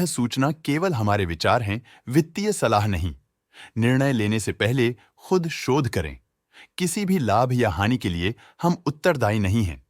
सूचना केवल हमारे विचार हैं, वित्तीय सलाह नहीं। निर्णय लेने से पहले खुद शोध करें। किसी भी लाभ या हानि के लिए हम उत्तरदायी नहीं हैं।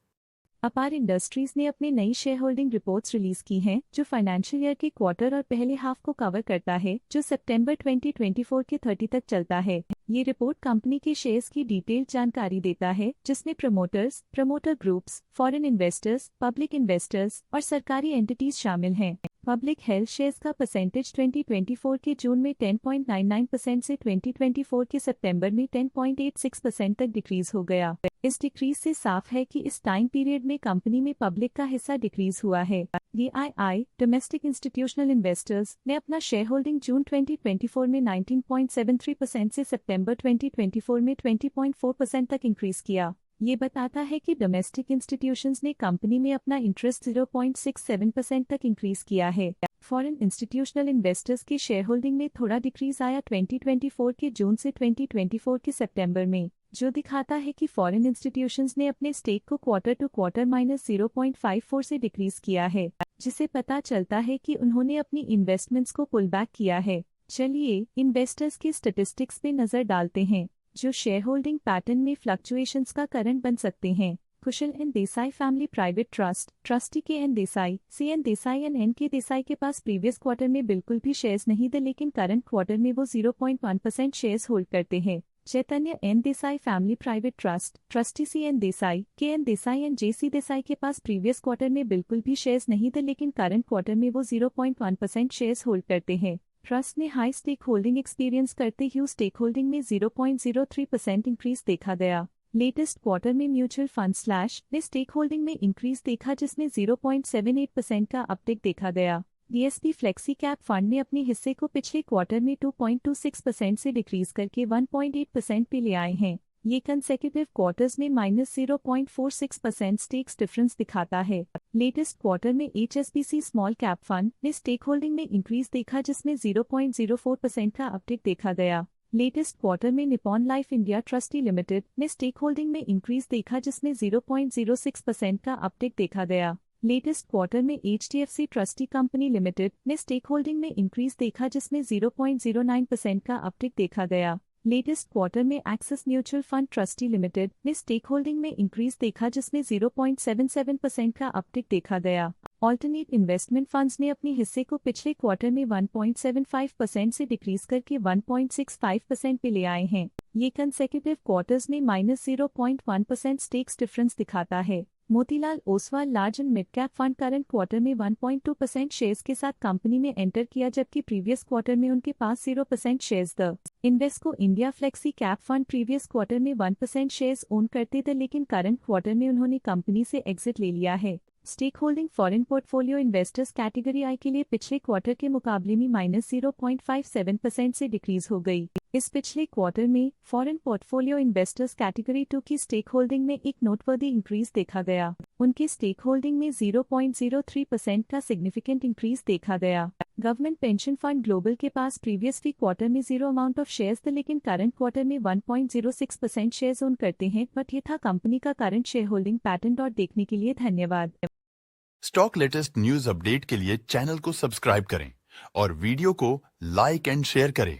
अपार इंडस्ट्रीज ने अपने नई शेयर होल्डिंग रिपोर्ट्स रिलीज की हैं, जो फाइनेंशियल ईयर के क्वार्टर और पहले हाफ को कवर करता है, जो सितंबर 2024 के 30 तक चलता है। ये रिपोर्ट कंपनी के शेयर्स की डिटेल्ड जानकारी देता है, जिसमें promoters, promoter groups, foreign investors, public investors और सरकारी एंटिटीज शामिल हैं। पब्लिक हेल्थ शेयर्स का परसेंटेज 2024 के जून में 10.99% से 2024 के सितंबर में 10.86% तक डिक्रीज हो गया। इस डिक्रीज से साफ है कि इस टाइम पीरियड में कंपनी में पब्लिक का हिस्सा डिक्रीज हुआ है। DII डोमेस्टिक इंस्टीट्यूशनल इन्वेस्टर्स ने अपना शेयर होल्डिंग जून 2024 में 19.73% से सितंबर 2024 में 20.4% तक इंक्रीज किया। ये बताता है कि डोमेस्टिक इंस्टीट्यूशंस ने कंपनी में अपना इंटरेस्ट 0.67% तक इंक्रीज किया है। फॉरेन इंस्टीट्यूशनल इन्वेस्टर्स की शेयर होल्डिंग में थोड़ा डिक्रीज आया 2024 के जून से 2024 के सितंबर में, जो दिखाता है कि फॉरेन इंस्टीट्यूशंस ने अपने स्टेक को क्वार्टर टू क्वार्टर -0.54 से डिक्रीज किया है, जिसे पता चलता है कि उन्होंने अपनी इन्वेस्टमेंट्स को पुल बैक किया है। चलिए इन्वेस्टर्स की स्टैटिस्टिक्स पे नजर डालते हैं, जो शेयर होल्डिंग पैटर्न में फ्लक्चुएशंस का कारण बन सकते हैं। Kushal N Desai family private trust trustee K N Desai CN Desai N K Desai के पास प्रीवियस क्वार्टर में बिल्कुल भी शेयर्स नहीं थे, लेकिन करंट क्वार्टर में वो 0.1% शेयर्स होल्ड करते हैं। Chaitanya N Desai family private trust trustee CN Desai K N Desai and JC Desai के पास प्रीवियस क्वार्टर में बिल्कुल भी शेयर्स नहीं थे, लेकिन करंट क्वार्टर में वो 0.1% शेयर्स होल्ड करते हैं। ट्रस्ट ने हाई स्टेक होल्डिंग एक्सपीरियंस करते हुए स्टेक होल्डिंग में 0.03% इंक्रीज देखा गया। लेटेस्ट क्वार्टर में म्यूचुअल फंड स्लैश ने स्टेक होल्डिंग में इंक्रीज देखा, जिसमें 0.78% का अपटेक देखा गया। DSP फ्लेक्सी कैप फंड ने अपने हिस्से को पिछले क्वार्टर में 2.26% से डिक्रीज करके 1.8% पे ले आए हैं। ये कंसेक्यूटिव क्वार्टर्स में -0.46% स्टेक्स डिफरेंस दिखाता है। लेटेस्ट क्वार्टर में HSBC स्मॉल कैप फंड ने स्टेक होल्डिंग में इंक्रीज देखा, जिसमें 0.04% का अपटेक देखा गया। लेटेस्ट क्वार्टर में Nippon life India trustee limited ने स्टेक होल्डिंग में इंक्रीज देखा, जिसमें 0.06% का अपटेक देखा गया। लेटेस्ट क्वार्टर में HDFC ट्रस्टी कंपनी लिमिटेड ने स्टेक होल्डिंग में इंक्रीज देखा, जिसमें 0.09% का अपटेक देखा गया। लेटेस्ट क्वार्टर में axis mutual fund trustee limited ने स्टेक होल्डिंग में इंक्रीज देखा, जिसमें 0.77% का अपटिक देखा गया। ऑल्टरनेट इन्वेस्टमेंट फंड्स ने अपने हिस्से को पिछले क्वार्टर में 1.75% से डिक्रीज करके 1.65% पे ले आए हैं। ये कंसेक्यूटिव क्वार्टर्स में -0.1% स्टेक्स डिफरेंस दिखाता है। Motilal Oswal large and mid cap fund current quarter में 1.2% शेयर्स के साथ कंपनी में एंटर किया, जबकि प्रीवियस क्वार्टर में उनके पास 0% शेयर्स थे। Invesco India flexi cap fund previous quarter में 1% शेयर्स ओन करते थे, लेकिन करंट क्वार्टर में उन्होंने कंपनी से एग्जिट ले लिया है। Stake holding foreign portfolio investors category I के लिए पिछले क्वार्टर के मुकाबले में -0.57% से डिक्रीज हो गई। इस पिछले क्वार्टर में फॉरेन पोर्टफोलियो इन्वेस्टर्स कैटेगरी 2 की स्टेक होल्डिंग में एक नोटवर्दी इंक्रीज देखा गया। उनके स्टेक होल्डिंग में 0.03% का सिग्निफिकेंट इंक्रीज देखा गया। गवर्नमेंट पेंशन फंड ग्लोबल के पास प्रीवियस क्वार्टर में 0 अमाउंट ऑफ शेयर्स थे, लेकिन करंट क्वार्टर में 1.06% शेयर्स ओन करते हैं। बट ये था कंपनी का करंट शेयर होल्डिंग पैटर्न। देखने के लिए धन्यवाद। स्टॉक लेटेस्ट न्यूज अपडेट के लिए चैनल को सब्सक्राइब करें और वीडियो को लाइक एंड शेयर करें।